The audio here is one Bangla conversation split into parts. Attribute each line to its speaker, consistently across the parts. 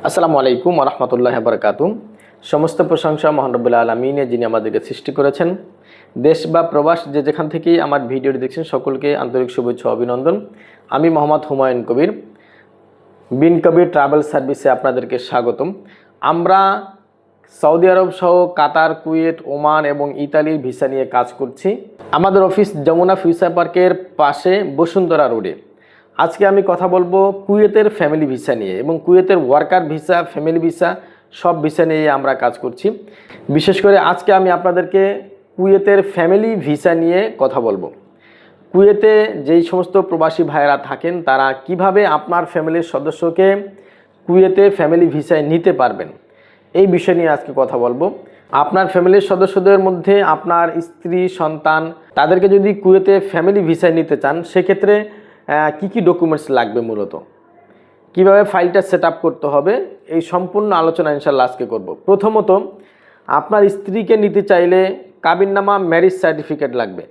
Speaker 1: আসসালামু আলাইকুম ওয়া রাহমাতুল্লাহি ওয়া বারাকাতুহু। সমস্ত প্রশংসা মহান রব্বুল আলামিনের, যিনি আমাদেরকে সৃষ্টি করেছেন। দেশ বা প্রবাস যে যেখান থেকেই আমার ভিডিওটি দেখছেন সকলকে আন্তরিক শুভেচ্ছা ও অভিনন্দন। আমি মোহাম্মদ হুমায়ুন কবির, বিন কবির ট্রাভেল সার্ভিসে আপনাদেরকে স্বাগতম। আমরা সৌদি আরব সহ কাতার, কুয়েত, ওমান এবং ইতালির ভিসা নিয়ে কাজ করছি। আমাদের অফিস যমুনা ফিউচার পার্কের পাশে বসুন্ধরা রোডে। আজকে আমি কথা বলবো কুয়েতের ফ্যামিলি ভিসা নিয়ে এবং কুয়েতের ওয়ার্কার ভিসা, ফ্যামিলি ভিসা সব ভিসা নিয়ে আমরা কাজ করছি। বিশেষ করে আজকে আমি আপনাদেরকে কুয়েতের ফ্যামিলি ভিসা নিয়ে কথা বলবো। কুয়েতে যেই সমস্ত প্রবাসী ভাইয়েরা থাকেন তারা কিভাবে আপনার ফ্যামিলির সদস্যকে কুয়েতে ফ্যামিলি ভিসায় নিতে পারবেন, এই বিষয় নিয়ে আজকে কথা বলবো। আপনার ফ্যামিলির সদস্যদের মধ্যে আপনার স্ত্রী, সন্তান, তাদেরকে যদি কুয়েতে ফ্যামিলি ভিসায় নিতে চান সেক্ষেত্রে কি কি ডকুমেন্টস লাগবে, মূলত কিভাবে ফাইলটা সেট আপ করতে হবে, এই সম্পূর্ণ আলোচনা ইনশাল্লাহ আজকে করব। প্রথমত, আপনার স্ত্রীকে নিতে চাইলে কাবিননামা, ম্যারিজ সার্টিফিকেট লাগবে।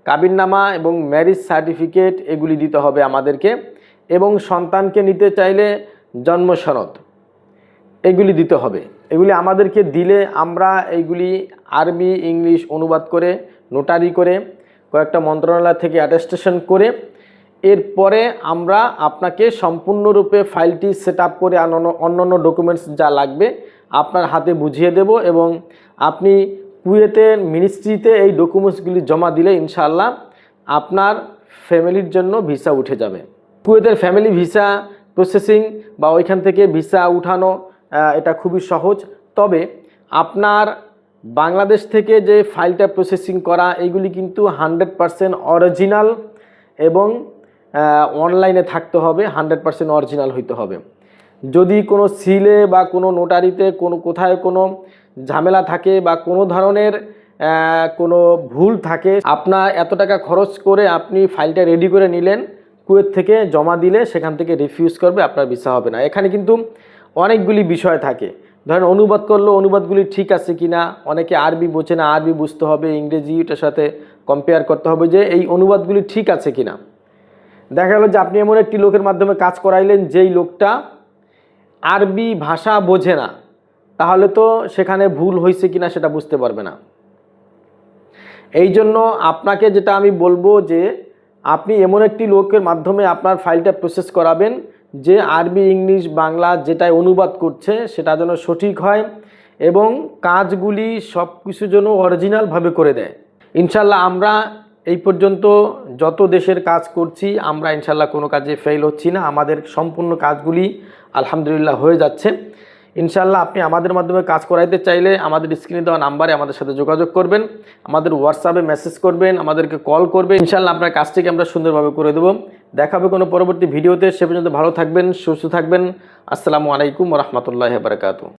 Speaker 1: কাবিননামা এবং ম্যারিজ সার্টিফিকেট এগুলি দিতে হবে আমাদেরকে, এবং সন্তানকে নিতে চাইলে জন্ম সনদ এগুলি দিতে হবে। এগুলি আমাদেরকে দিলে আমরা এইগুলি আরবি ইংলিশ অনুবাদ করে, নোটারি করে, কয়েকটা মন্ত্রণালয় থেকে অ্যাটেস্টেশন করে, এরপরে আমরা আপনাকে সম্পূর্ণরূপে ফাইলটি সেট আপ করে অন্যান্য ডকুমেন্টস যা লাগবে আপনার হাতে বুঝিয়ে দেব, এবং আপনি কুয়েতের মিনিস্ট্রিতে এই ডকুমেন্টসগুলি জমা দিলে ইনশাআল্লাহ আপনার ফ্যামিলির জন্য ভিসা উঠে যাবে। কুয়েতের ফ্যামিলি ভিসা প্রসেসিং বা ওইখান থেকে ভিসা উঠানো এটা খুবই সহজ। তবে আপনার বাংলাদেশ থেকে যে ফাইলটা প্রসেসিং করা এইগুলি কিন্তু 100% অরিজিনাল এবং অনলাইনে থাকতে হবে, 100% অরিজিনাল হইতে হবে। যদি কোনো সিলে বা কোনো নোটারিতে কোথায় কোনো ঝামেলা থাকে বা কোনো ধরনের কোনো ভুল থাকে, আপনার এত টাকা খরচ করে আপনি ফাইলটা রেডি করে নিলেন, কুয়েত থেকে জমা দিলে সেখান থেকে রিফিউজ করবে, আপনার ভিসা হবে না। এখানে কিন্তু অনেকগুলি বিষয় থাকে। ধরেন অনুবাদ করলো, অনুবাদগুলি ঠিক আছে কিনা, অনেকে আরবি বোঝে না, আরবি বুঝতে হবে, ইংরেজিটার সাথে কম্পেয়ার করতে হবে যে এই অনুবাদগুলি ঠিক আছে কিনা। দেখা গেল যে আপনি এমন একটি লোকের মাধ্যমে কাজ করাইলেন যেই লোকটা আরবি ভাষা বোঝে না, তাহলে তো সেখানে ভুল হয়েছে কিনা সেটা বুঝতে পারবে না। এই জন্য আপনাকে যেটা আমি বলবো যে আপনি এমন একটি লোকের মাধ্যমে আপনার ফাইলটা প্রসেস করাবেন যে আরবি ইংলিশ বাংলা যেটাই অনুবাদ করছে সেটা যেন সঠিক হয় এবং কাজগুলি সব কিছু যেন অরিজিনালভাবে করে দেয়। ইনশাল্লাহ আমরা এই পর্যন্ত যত দেশের কাজ করছি আমরা ইনশাল্লাহ কোনো কাজে ফেল হচ্ছি না, আমাদের সম্পূর্ণ কাজগুলি আলহামদুলিল্লাহ হয়ে যাচ্ছে। ইনশাল্লাহ আপনি আমাদের মাধ্যমে কাজ করাইতে চাইলে আমাদের স্ক্রিনে দেওয়া নাম্বারে আমাদের সাথে যোগাযোগ করবেন, আমাদের হোয়াটসঅ্যাপে মেসেজ করবেন, আমাদেরকে কল করবেন। ইনশাল্লাহ আপনার কাজটিকে আমরা সুন্দরভাবে করে দেবো। দেখা হবে কোনো পরবর্তী ভিডিওতে। সে পর্যন্ত ভালো থাকবেন, সুস্থ থাকবেন। আসসালামু আলাইকুম ওয়া রাহমাতুল্লাহি ওয়া বারাকাতুহু।